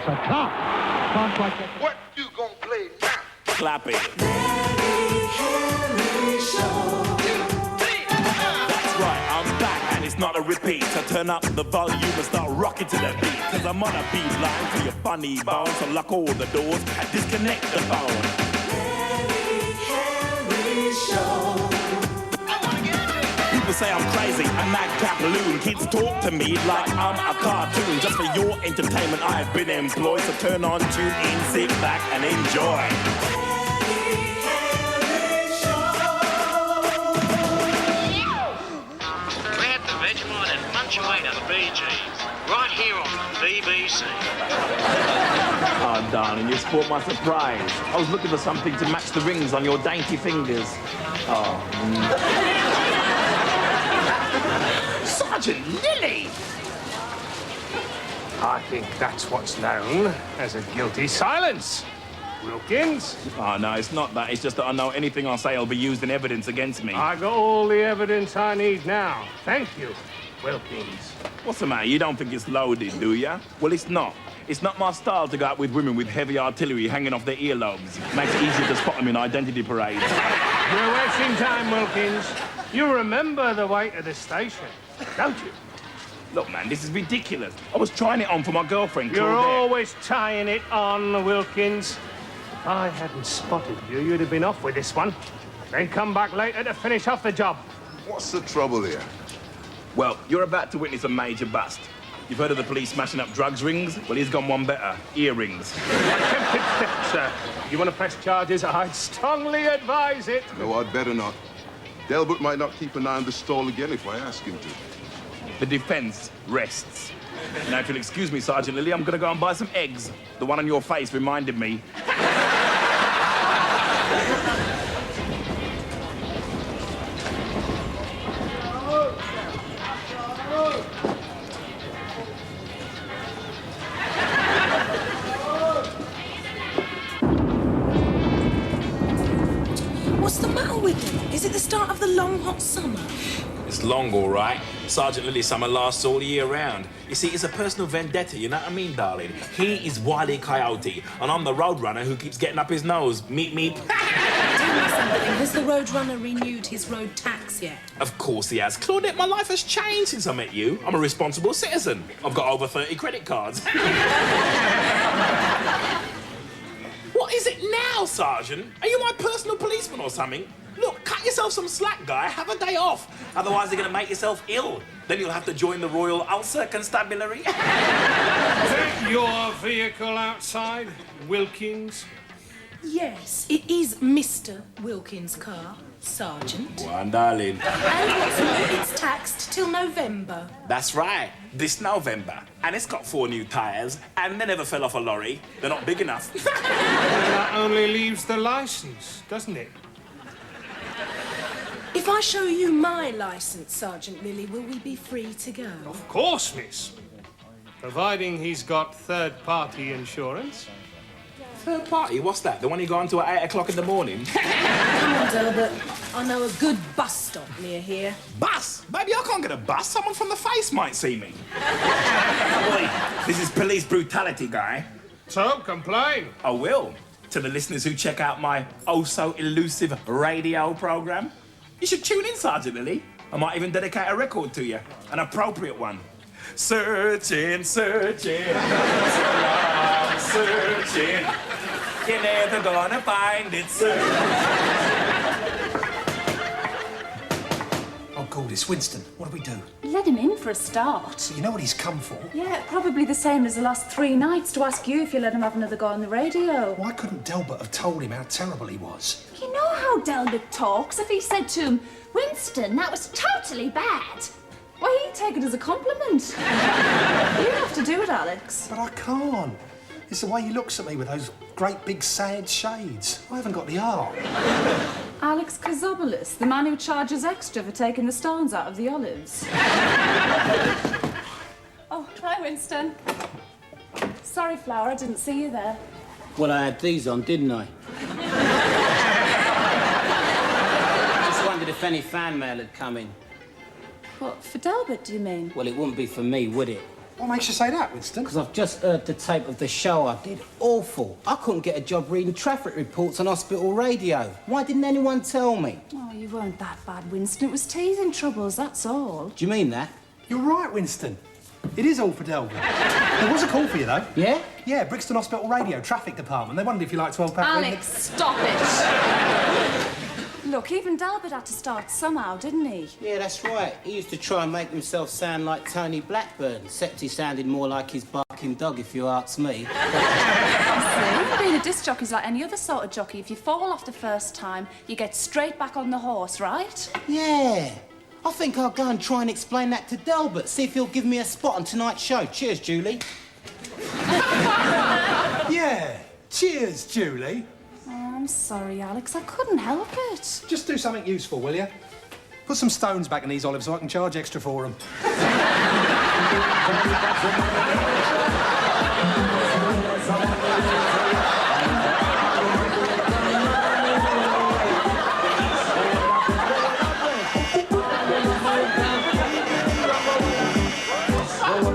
a cop. Sounds like a... What you gonna play now? Clap it. That's right, I'm back and it's not a repeat. So turn up the volume and start rocking to the beat. Cause I'm on a beat line for your funny bones. So lock all the doors and disconnect the phone. People say I'm crazy, a madcap loon. Kids talk to me like I'm a cartoon. Just for your entertainment I've been employed. So turn on, tune in, sit back and enjoy. Away to the Bee Gees, right here on BBC. Oh, darling, you spoiled my surprise. I was looking for something to match the rings on your dainty fingers. Oh. Sergeant Lily! I think that's what's known as a guilty silence. Wilkins? Oh, no, it's not that. It's just that I know anything I say will be used in evidence against me. I got all the evidence I need now. Thank you, Wilkins. What's the matter? You don't think it's loaded, do ya? Well, it's not. It's not my style to go out with women with heavy artillery hanging off their earlobes. Makes it easier to spot them in identity parades. You're wasting time, Wilkins. You remember the way to the station, don't you? Look, man, this is ridiculous. I was trying it on for my girlfriend, You're Claudette. always tying it on, Wilkins. If I hadn't spotted you, you'd have been off with this one. Then come back later to finish off the job. What's the trouble here? Well, you're about to witness a major bust. You've heard of the police smashing up drugs rings? Well, he's gone one better. Earrings. Attempted theft, sir. You want to press charges? I'd strongly advise it. No, I'd better not. Delbert might not keep an eye on the stall again if I ask him to. The defense rests. Now, if you'll excuse me, Sergeant Lily, I'm going to go and buy some eggs. The one on your face reminded me. What's the matter with him? Is it the start of the long, hot summer? It's long, all right. Sergeant Lily summer lasts all year round. You see, it's a personal vendetta, you know what I mean, darling? He is Wile E. Coyote, and I'm the roadrunner who keeps getting up his nose. Meep, meep. Tell me something. Has the Roadrunner renewed his road tax yet? Of course he has. Claudette, my life has changed since I met you. I'm a responsible citizen. I've got over 30 credit cards. What is it now, Sergeant? Are you my personal policeman or something? Look, cut yourself some slack, guy. Have a day off. Otherwise, you're going to make yourself ill. Then you'll have to join the Royal Ulcer Constabulary. Is that your vehicle outside, Wilkins? Yes, it is Mr. Wilkins' car, Sergeant. One, darling. And what's more, it's taxed till November. That's right. This November. And it's got 4 new tyres, and they never fell off a lorry. They're not big enough. That only leaves the licence, doesn't it? If I show you my licence, Sergeant Lily, will we be free to go? Of course, miss. Providing he's got third-party insurance. Third party? What's that? The one you go on to at 8 o'clock in the morning? Come on, Delbert. I know a good bus stop near here. Bus? Baby, I can't get a bus. Someone from the face might see me. Wait, this is police brutality, guy. So, complain. I will. To the listeners who check out my oh-so-elusive radio programme. You should tune in, Sergeant Lily. I might even dedicate a record to you. An appropriate one. Searching, searching, so long searching. You're never gonna find it, sir. Oh, God, it's Winston. What do we do? Let him in for a start. You know what he's come for? Yeah, probably the same as the last 3 nights, to ask you if you let him have another go on the radio. Why couldn't Delbert have told him how terrible he was? You know how Delbert talks. If he said to him, Winston, that was totally bad, well, he'd take it as a compliment. You have to do it, Alex. But I can't. It's the way he looks at me with those great big sad shades. I haven't got the art. Alex Kazoboulos, the man who charges extra for taking the stones out of the olives. Oh, hi, Winston. Sorry, Flower, I didn't see you there. Well, I had these on, didn't I? Just wondered if any fan mail had come in. What, for Delbert, do you mean? Well, it wouldn't be for me, would it? What makes you say that, Winston? Because I've just heard the tape of the show I did. Awful. I couldn't get a job reading traffic reports on hospital radio. Why didn't anyone tell me? Oh, you weren't that bad, Winston. It was teething troubles, that's all. Do you mean that? You're right, Winston. It is all for Delbert. There was a call for you, though. Yeah? Yeah, Brixton Hospital Radio, traffic department. They wondered if you like 12 pack. Alex, stop it! Look, even Delbert had to start somehow, didn't he? Yeah, that's right. He used to try and make himself sound like Tony Blackburn, except he sounded more like his barking dog, if you ask me. See, being a disc jockey's like any other sort of jockey. If you fall off the first time, you get straight back on the horse, right? Yeah. I think I'll go and try and explain that to Delbert, see if he'll give me a spot on tonight's show. Cheers, Julie. Yeah. Cheers, Julie. Oh, I'm sorry, Alex. I couldn't help it. Just do something useful, will you? Put some stones back in these olives so I can charge extra for them.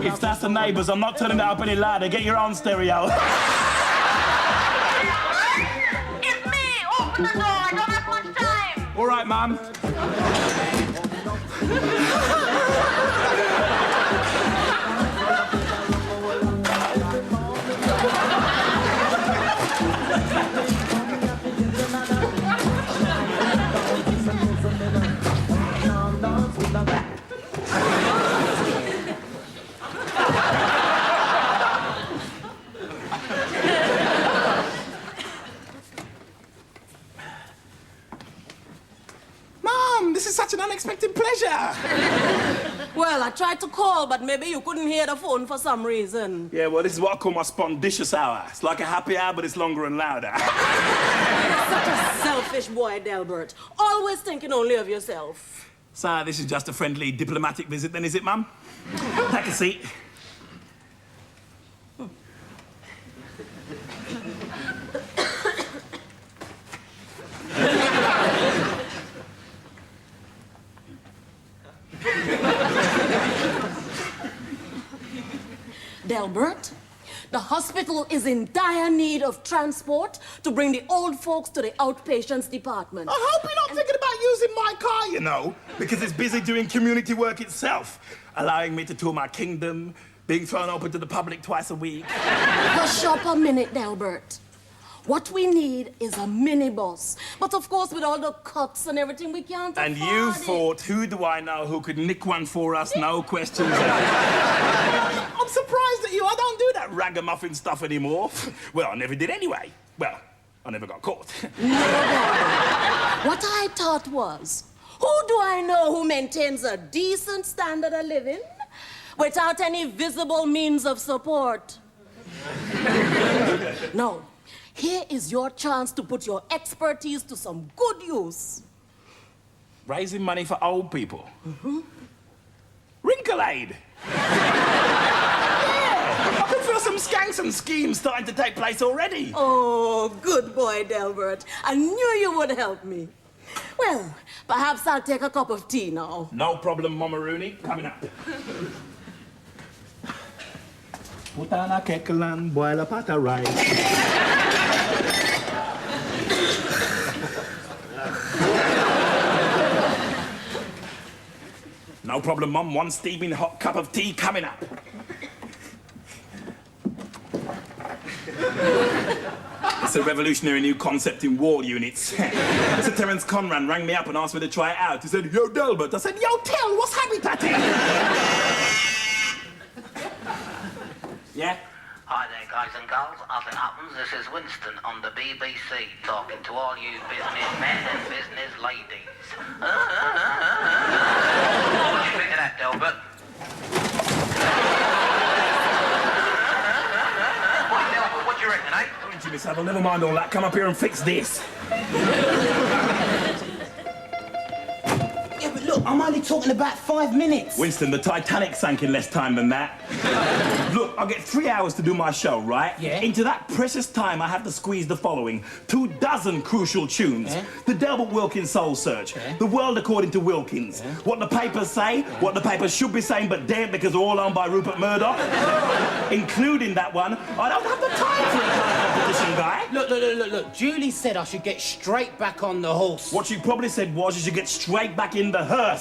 If that's the neighbours, I'm not turning it up any louder. Get your own stereo. It's me! Open the door! I don't have much time! All right, Mum. This is such an unexpected pleasure. Well, I tried to call, but maybe you couldn't hear the phone for some reason. Yeah, well, this is what I call my spondicious hour. It's like a happy hour, but it's longer and louder. Such a selfish boy, Delbert. Always thinking only of yourself. So, this is just a friendly diplomatic visit then, is it, Mum? Take a seat. Delbert, the hospital is in dire need of transport to bring the old folks to the outpatients department. I hope you're not thinking about using my car, you know, because it's busy doing community work itself, allowing me to tour my kingdom, being thrown open to the public twice a week. Hush up a minute, Delbert. What we need is a minibus. But of course, with all the cuts and everything, we can't And afford you it. thought, who do I know who could nick one for us, no questions asked? I'm surprised at you. I don't do that ragamuffin stuff anymore. Well, I never did anyway. Well, I never got caught. No, Delbert. What I thought was, who do I know who maintains a decent standard of living without any visible means of support? No. Here is your chance to put your expertise to some good use. Raising money for old people. Wrinkle aid. I can feel some skanks and schemes starting to take place already. Oh, good boy, Delbert. I knew you would help me. Well, perhaps I'll take a cup of tea now. No problem, Mama Rooney. Coming up. Put on a kettle and boil a pot of rice. No problem, Mum. One steaming hot cup of tea coming up. It's a revolutionary new concept in war units. Sir Terence Conran rang me up and asked me to try it out. He said, "Yo, Delbert." I said, "Yo, Tel, what's habitatting?" Yeah? Hi there, guys and girls. As it happens, this is Winston on the BBC talking to all you businessmen and business ladies. What do you think of that, Delbert? What do you reckon, eh? Don't you, Miss Abel, never mind all that. Come up here and fix this. Yeah, but look, I'm only talking about 5 minutes. Winston, the Titanic sank in less time than that. Look, I'll get 3 hours to do my show, right? Yeah. Into that precious time, I have to squeeze the following: 24 crucial tunes. Yeah. The Delbert Wilkins Soul Search. Yeah. The World According to Wilkins. Yeah. What the papers say, what the papers should be saying, but daren't because they're all owned by Rupert Murdoch. Including that one, I don't have the time for a kind of competition, guy. Look. Julie said I should get straight back on the horse. What she probably said was you should get straight back in the hearse.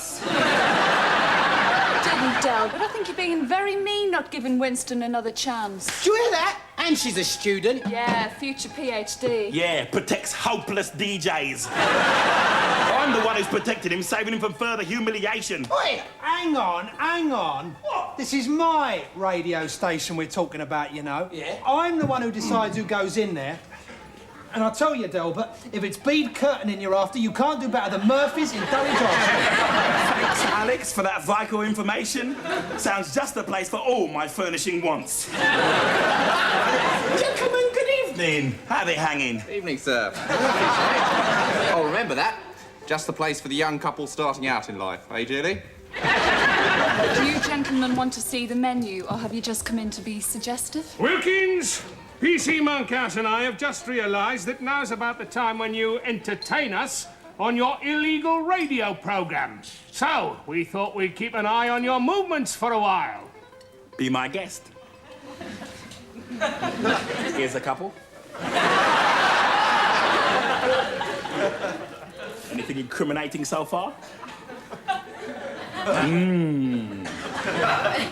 Didn't Del, but I think you're being very mean not giving Winston another chance. Do you hear that? And she's a student. Yeah, future PhD. Yeah, protects hopeless DJs. I'm the one who's protected him, saving him from further humiliation. Oi, hang on. What? This is my radio station we're talking about, you know. Yeah. I'm the one who decides who goes in there. And I tell you, Delbert, if it's bead curtaining you're after, you can't do better than Murphy's in Dulwich Hospital. Thanks, Alex, for that vital information. Sounds just the place for all my furnishing wants. Gentlemen, good evening. How they hanging? Evening, sir. Oh, remember that. Just the place for the young couple starting out in life, eh, Julie? Do you gentlemen want to see the menu, or have you just come in to be suggestive? Wilkins, PC Monkhouse and I have just realised that now's about the time when you entertain us on your illegal radio programmes. So, we thought we'd keep an eye on your movements for a while. Be my guest. Here's a couple. Anything incriminating so far?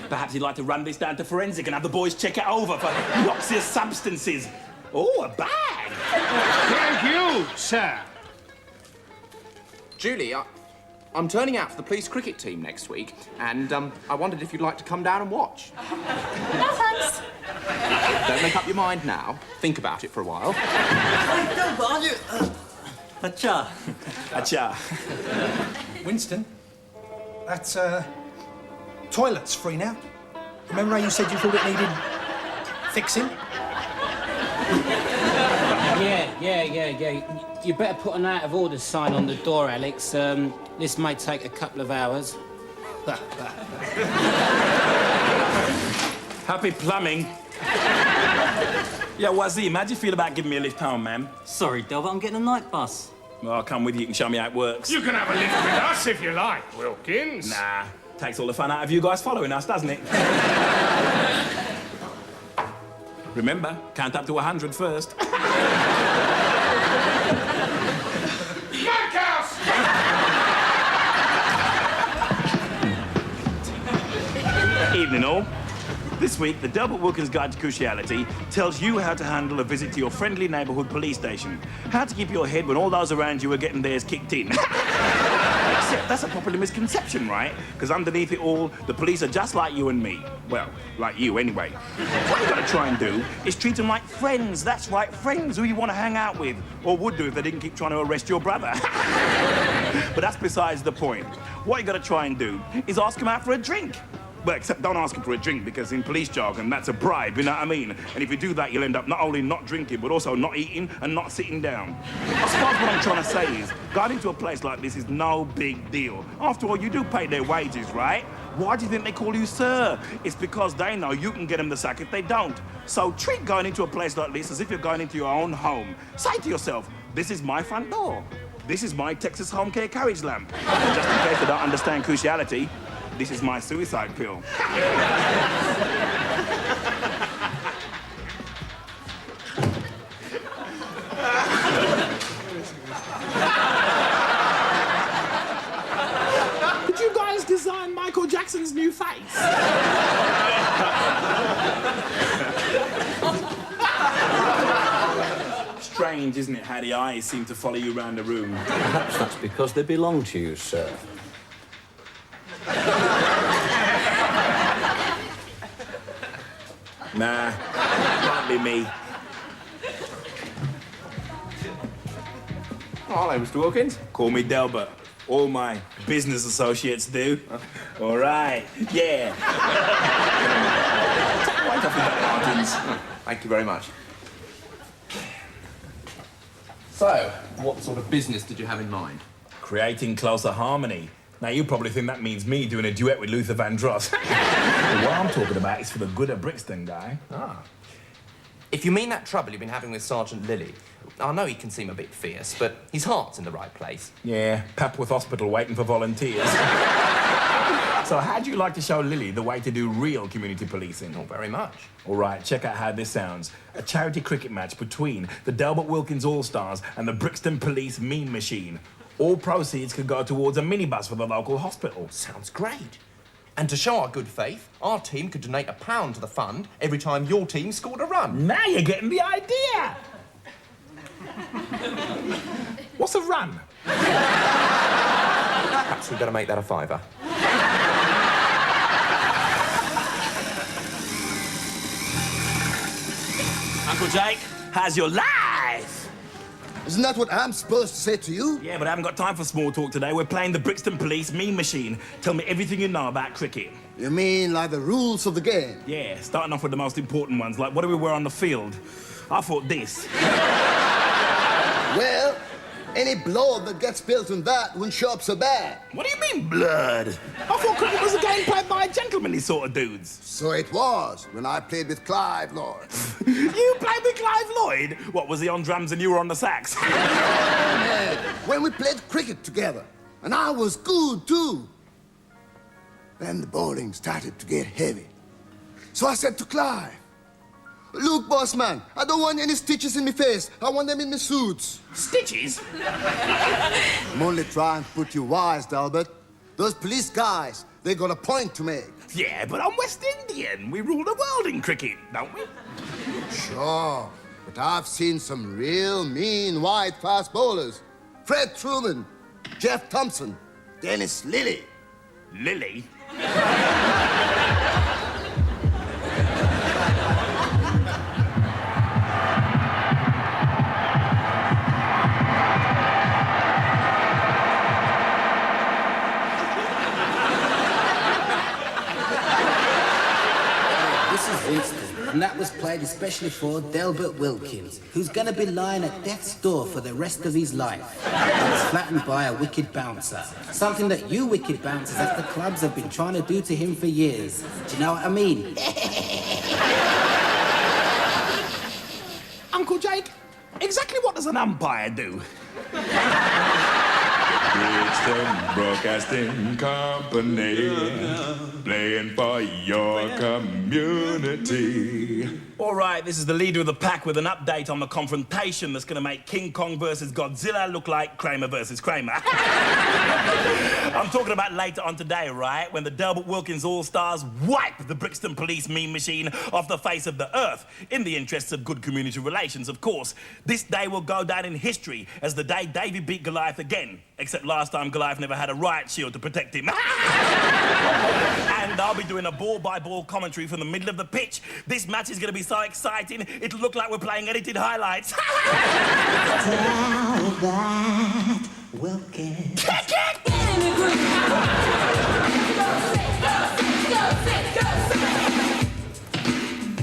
Perhaps you'd like to run this down to forensic and have the boys check it over for noxious substances. Oh, a bag! Thank you, sir. Julie, I'm turning out for the police cricket team next week, and I wondered if you'd like to come down and watch. No, thanks. Don't make up your mind now. Think about it for a while. Acha. Acha. Winston, that's, toilet's free now. Remember how you said you thought it needed fixing? Yeah. You better put an out of order sign on the door, Alex. This may take a couple of hours. Happy plumbing. Yeah, Wazim, how'd you feel about giving me a lift home, man? Sorry, Delbert, I'm getting a night bus. Well, I'll come with you and show me how it works. You can have a lift with us if you like, Wilkins. Nah, takes all the fun out of you guys following us, doesn't it? Remember, count up to 100 first. Monkhouse! Evening all. This week, the Delbert Wilkins Guide to Cruciality tells you how to handle a visit to your friendly neighbourhood police station. How to keep your head when all those around you are getting theirs kicked in. Except that's a popular misconception, right? Because underneath it all, the police are just like you and me. Well, like you anyway. What you gotta try and do is treat them like friends. That's right, friends who you want to hang out with. Or would do if they didn't keep trying to arrest your brother. But that's besides the point. What you gotta try and do is ask them out for a drink. Well, except don't ask him for a drink, because in police jargon, that's a bribe, you know what I mean? And if you do that, you'll end up not only not drinking, but also not eating and not sitting down. I suppose what I'm trying to say is, going into a place like this is no big deal. After all, you do pay their wages, right? Why do you think they call you sir? It's because they know you can get them the sack if they don't. So treat going into a place like this as if you're going into your own home. Say to yourself, this is my front door. This is my Texas home care carriage lamp. And just in case they don't understand cruciality, this is my suicide pill. Did you guys design Michael Jackson's new face? Strange, isn't it, how the eyes seem to follow you around the room? Perhaps that's because they belong to you, sir. Nah, can't be me. Oh, hello, Mr. Wilkins. Call me Delbert. All my business associates do. All right, yeah. Take the weight off your back, Martins. Thank you very much. So, what sort of business did you have in mind? Creating closer harmony. Now, you probably think that means me doing a duet with Luther Vandross. But what I'm talking about is for the good of Brixton, guy. Ah. If you mean that trouble you've been having with Sergeant Lilly, I know he can seem a bit fierce, but his heart's in the right place. Yeah, Papworth Hospital waiting for volunteers. So how'd you like to show Lily the way to do real community policing? Not very much. All right, check out how this sounds. A charity cricket match between the Delbert Wilkins All-Stars and the Brixton Police Mean Machine. All proceeds could go towards a minibus for the local hospital. Sounds great. And to show our good faith, our team could donate £1 to the fund every time your team scored a run. Now you're getting the idea! What's a run? Perhaps we'd better make that a £5. Uncle Jake, how's your life? Isn't that what I'm supposed to say to you? Yeah, but I haven't got time for small talk today. We're playing the Brixton Police Mean Machine. Tell me everything you know about cricket. You mean like the rules of the game? Yeah, starting off with the most important ones, like what do we wear on the field? I thought this. Well, any blood that gets spilled on that wouldn't show up so bad. What do you mean, blood? I thought cricket was a game played by gentlemanly sort of dudes. So it was when I played with Clive Lloyd. You played with Clive Lloyd? What, was he on drums and you were on the sax? Man, when we played cricket together, and I was good too. Then the bowling started to get heavy. So I said to Clive, "Look, boss man, I don't want any stitches in my face. I want them in my suits." Stitches? I'm only trying to put you wise, Delbert. Those police guys, they got a point to make. Yeah, but I'm West Indian. We rule the world in cricket, don't we? Sure, but I've seen some real mean white fast bowlers. Fred Truman, Jeff Thompson, Dennis Lilly. Lily? And that was played especially for Delbert Wilkins, who's gonna be lying at death's door for the rest of his life. He was flattened by a wicked bouncer. Something that you wicked bouncers at the clubs have been trying to do to him for years. Do you know what I mean? Uncle Jake, exactly what does an umpire do? Brixton Broadcasting Company, playing for your community. All right, this is the leader of the pack with an update on the confrontation that's going to make King Kong versus Godzilla look like Kramer versus Kramer. I'm talking about later on today, right, when the Delbert Wilkins All-Stars wipe the Brixton Police Mean Machine off the face of the earth, in the interests of good community relations, of course. This day will go down in history as the day Davy beat Goliath again, except last time Goliath never had a riot shield to protect him. And I'll be doing a ball-by-ball commentary from the middle of the pitch. This match is going to be so exciting, it'll look like we're playing edited highlights. Delbert Wilkins. Kick it!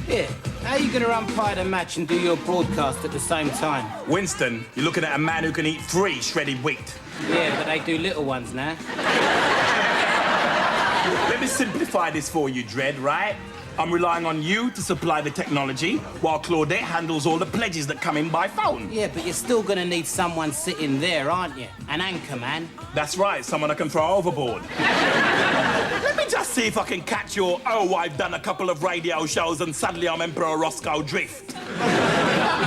Yeah, how are you gonna umpire the match and do your broadcast at the same time? Winston, you're looking at a man who can eat 3 shredded wheat. Yeah, but they do little ones now. Let me simplify this for you, Dredd, right? I'm relying on you to supply the technology, while Claudette handles all the pledges that come in by phone. Yeah, but you're still gonna need someone sitting there, aren't you? An anchor man. That's right, someone I can throw overboard. Let me just see if I can catch your, oh, I've done a couple of radio shows and suddenly I'm Emperor Roscoe drift.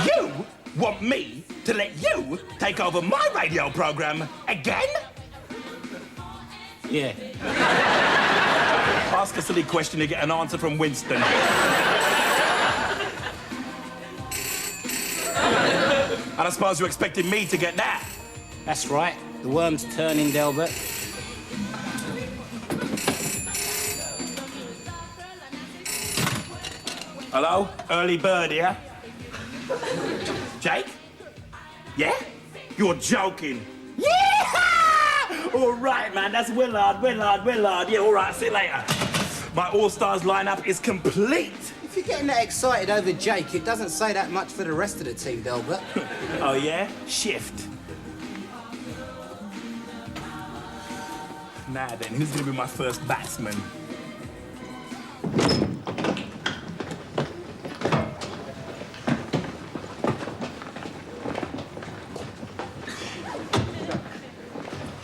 You want me to let you take over my radio program again? Yeah. Ask a silly question to get an answer from Winston. And I suppose you expected me to get that. That's right. The worm's turning, Delbert. Hello? Early bird here. Jake? Yeah? You're joking. Yeah! All right, man, that's Willard. Yeah, all right, see you later. My All-Stars lineup is complete. If you're getting that excited over Jake, it doesn't say that much for the rest of the team, Delbert. Oh, yeah? Shift. Now then, who's gonna be my first batsman?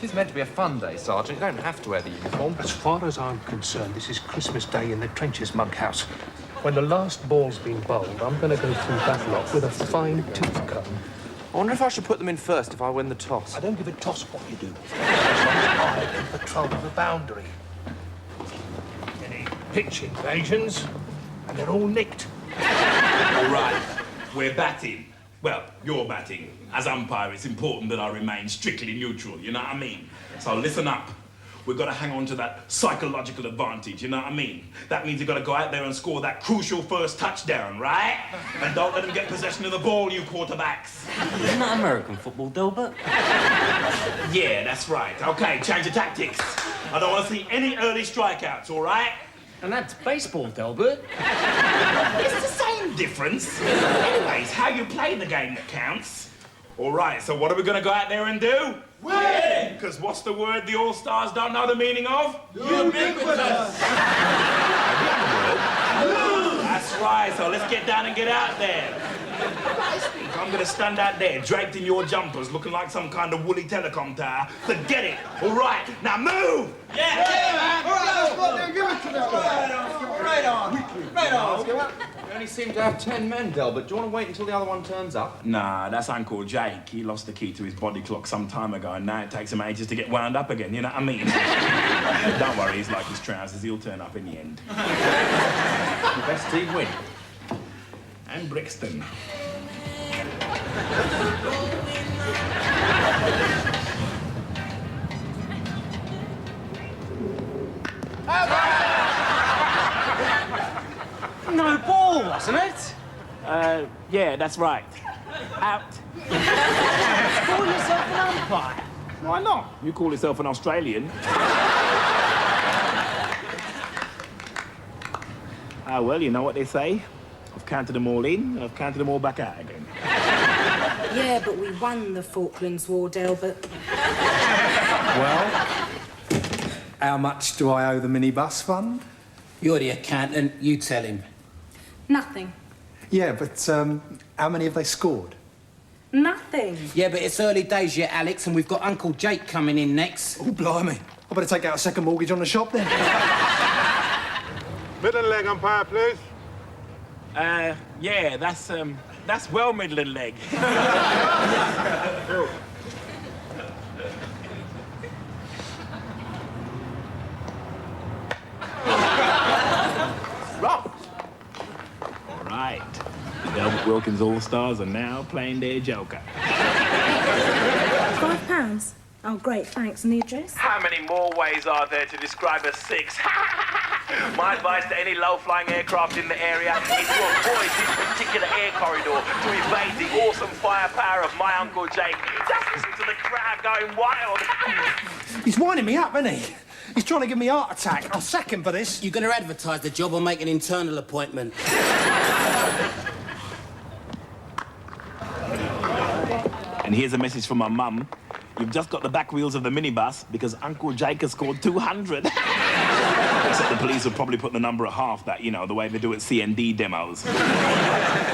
It's meant to be a fun day, Sergeant. You don't have to wear the uniform. As far as I'm concerned, this is Christmas Day in the trenches, Monkhouse. When the last ball's been bowled, I'm going to go through that lot with a fine-tooth comb. I wonder if I should put them in first if I win the toss. I don't give a toss what you do. As long as I can patrol the boundary. Any pitch invasions, and they're all nicked. All right, we're batting. Well, you're batting. As umpire, it's important that I remain strictly neutral, you know what I mean? So listen up. We've got to hang on to that psychological advantage, you know what I mean? That means you've got to go out there and score that crucial first touchdown, right? And don't let them get possession of the ball, you quarterbacks. Isn't that American football, Delbert? Yeah, that's right. Okay, change of tactics. I don't want to see any early strikeouts, all right? And that's baseball, Delbert. It's the same difference. Anyways, how you play the game that counts. All right, so what are we going to go out there and do? Win! Because what's the word the All-Stars don't know the meaning of? Ubiquitous! That's right, so let's get down and get out there. I'm going to stand out there, draped in your jumpers, looking like some kind of woolly telecom tower. Forget it. All right, now move! Yeah, man! All right, let's go there and give it to them. Right on. Right on. We only seem to have 10 men, Delbert. Do you want to wait until the other one turns up? Nah, that's Uncle Jake. He lost the key to his body clock some time ago, and now it takes him ages to get wound up again, you know what I mean? Don't worry, he's like his trousers. He'll turn up in the end. The best team win. And Brixton. No ball, wasn't it? Yeah, that's right. Out. Call yourself an umpire. Why not? You call yourself an Australian. Ah, well, you know what they say. I've counted them all in, and I've counted them all back out again. Yeah, but we won the Falklands War, Delbert. Well, how much do I owe the minibus fund? You're the accountant, you tell him. Nothing. Yeah, but how many have they scored? Nothing. Yeah, but it's early days yet, Alex, and we've got Uncle Jake coming in next. Oh, blimey. I better take out a second mortgage on the shop then. Middle leg umpire, please. Yeah, that's well middling leg. All right. The Delbert Wilkins All-Stars are now playing their joker. £5? Oh, great, thanks. And the address? How many more ways are there to describe a 6? My advice to any low-flying aircraft in the area is to avoid this particular air corridor to evade the awesome firepower of my Uncle Jake. Just listen to the crowd going wild. He's winding me up, isn't he? He's trying to give me a heart attack. I'll sack him for this. You're going to advertise the job or make an internal appointment? And here's a message from my mum. You've just got the back wheels of the minibus because Uncle Jake has scored 200. Except the police would probably put the number at half that, you know, the way they do at CND demos.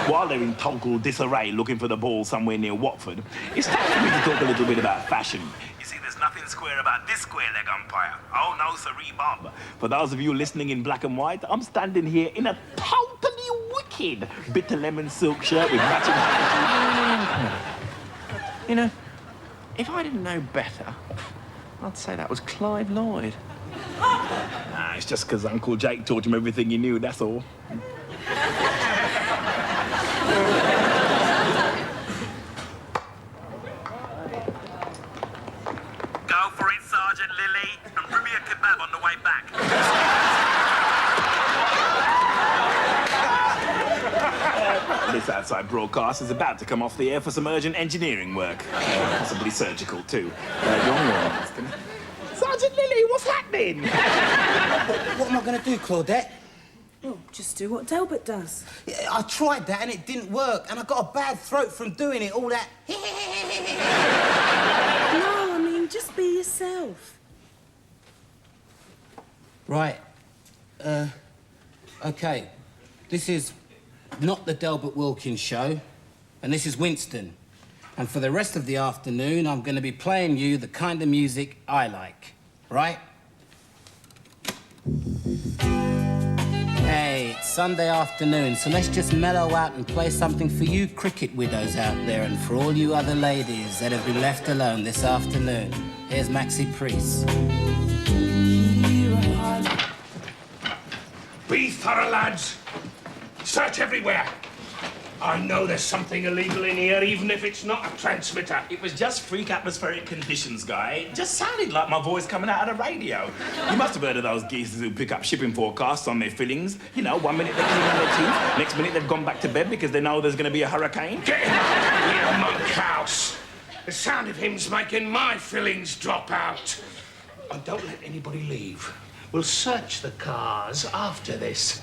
While they're in total disarray looking for the ball somewhere near Watford, it's time for me to talk a little bit about fashion. You see, there's nothing square about this square leg umpire. Oh, no, sirree, Bob. For those of you listening in black and white, I'm standing here in a totally wicked bitter lemon silk shirt with matching... You know, if I didn't know better, I'd say that was Clyde Lloyd. Nah, it's just because Uncle Jake taught him everything he knew, that's all. Go for it, Sergeant Lily, and bring me a kebab on the way back. This outside broadcast is about to come off the air for some urgent engineering work. Possibly surgical, too. Sergeant Lily, what's happening? What am I going to do, Claudette? Well, just do what Delbert does. Yeah, I tried that and it didn't work, and I got a bad throat from doing it, all that... No, I mean, just be yourself. Right. OK. This is not the Delbert Wilkins show, and this is Winston. And for the rest of the afternoon, I'm going to be playing you the kind of music I like, right? Hey, it's Sunday afternoon, so let's just mellow out and play something for you cricket widows out there and for all you other ladies that have been left alone this afternoon. Here's Maxi Priest. Be thorough, lads. Search everywhere. I know there's something illegal in here, even if it's not a transmitter. It was just freak atmospheric conditions, guy. It just sounded like my voice coming out of the radio. You must have heard of those geezers who pick up shipping forecasts on their fillings. You know, 1 minute they're cleaning their teeth, next minute they've gone back to bed because they know there's going to be a hurricane. Get him out of here, monkhouse. The sound of him's making my fillings drop out. And don't let anybody leave. We'll search the cars after this.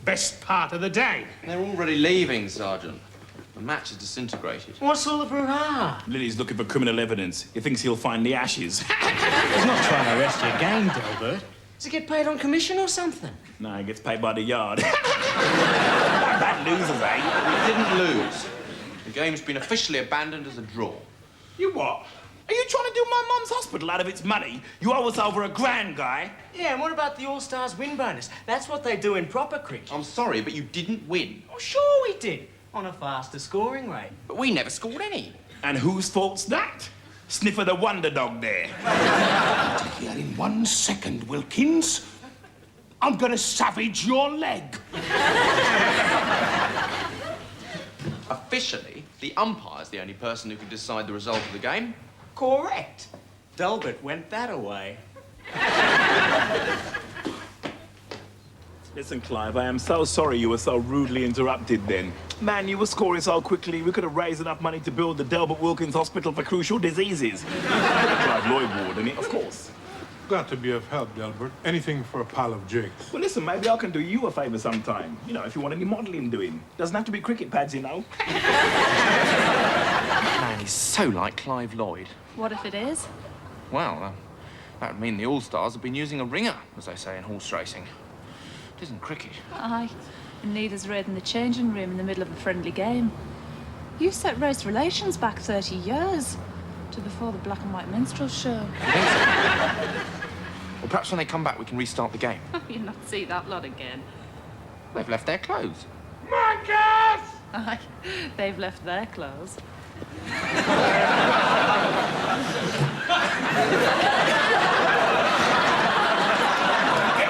Best part of the day. They're already leaving, Sergeant. The match is disintegrated. What's all the brouhaha? Lily's looking for criminal evidence. He thinks he'll find the ashes. He's not trying to arrest you again, Delbert. Does he get paid on commission or something? No, he gets paid by the yard. Bad losers, eh? We didn't lose. The game's been officially abandoned as a draw. You what? Are you trying to do my mum's hospital out of its money? You owe us over $1,000, guy. Yeah, and what about the All-Stars win bonus? That's what they do in proper cricket. I'm sorry, but you didn't win. Oh, sure we did. On a faster scoring rate. But we never scored any. And whose fault's that? Sniffer the wonder dog there. Here in 1 second, Wilkins. I'm gonna savage your leg. Officially, the umpire's the only person who can decide the result of the game. Correct. Delbert went that away. Listen, Clive, I am so sorry you were so rudely interrupted then. Man, you were scoring so quickly, we could have raised enough money to build the Delbert Wilkins Hospital for Crucial Diseases. Put the Clive Lloyd ward in it, of course. Got to be of help, Delbert. Anything for a pal of Jake's. Well, listen, maybe I can do you a favour sometime. You know, if you want any modelling doing. Doesn't have to be cricket pads, you know. Man, he's so like Clive Lloyd. What if it is? Well, that would mean the All-Stars have been using a ringer, as they say in horse racing. It isn't cricket. Aye. And neither's raiding the changing room in the middle of a friendly game. You set race relations back 30 years. To before the black and white minstrel show. Well, perhaps when they come back, we can restart the game. You'll not see that lot again. They've left their clothes. Marcus! Aye, they've left their clothes. Get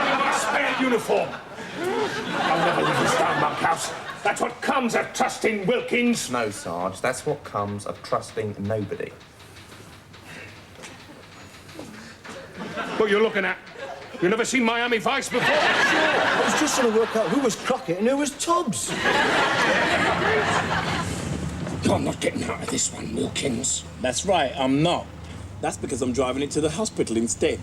me my spare uniform. I'll never leave this down, monkhouse. That's what comes of trusting Wilkins. No, Sarge, that's what comes of trusting nobody. What you're looking at? You never seen Miami Vice before? Sure. I was just trying to work out who was Crockett and who was Tubbs. You're not getting out of this one, Wilkins. That's right, I'm not. That's because I'm driving it to the hospital instead.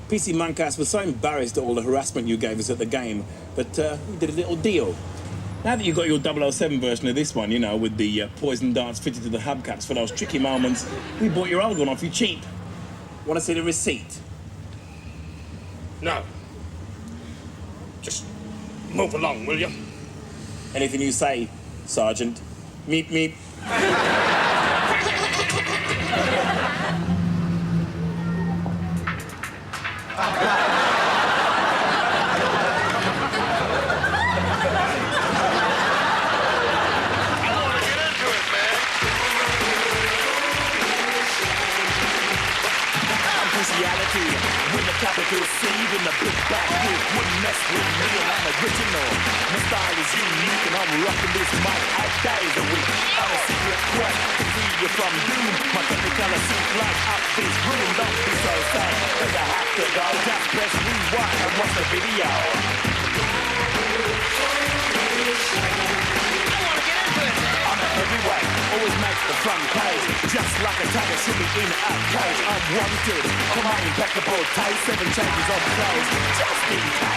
PC Monkhouse was so embarrassed at all the harassment you gave us at the game that we did a little deal. Now that you've got your 007 version of this one, you know, with the poison darts fitted to the hubcaps for those tricky moments, we bought your old one off you cheap. Want to see the receipt? No. Just move along, will you? Anything you say, Sergeant. Meep, meep. With the capital C, in the big bad group, wouldn't mess with me, and I'm original. My style is unique, and I'm rocking this mic 8 days a week. On a secret quest to free you from doom. My technicolor suit lights up this room. Don't be so sad, cause I have to go. Just press rewind and watch the video. I'm a heavyweight, always makes the front page. Just like a tiger shimmy in a cage. I'm wanted for my impeccable taste. 7 changes of clothes, just in case.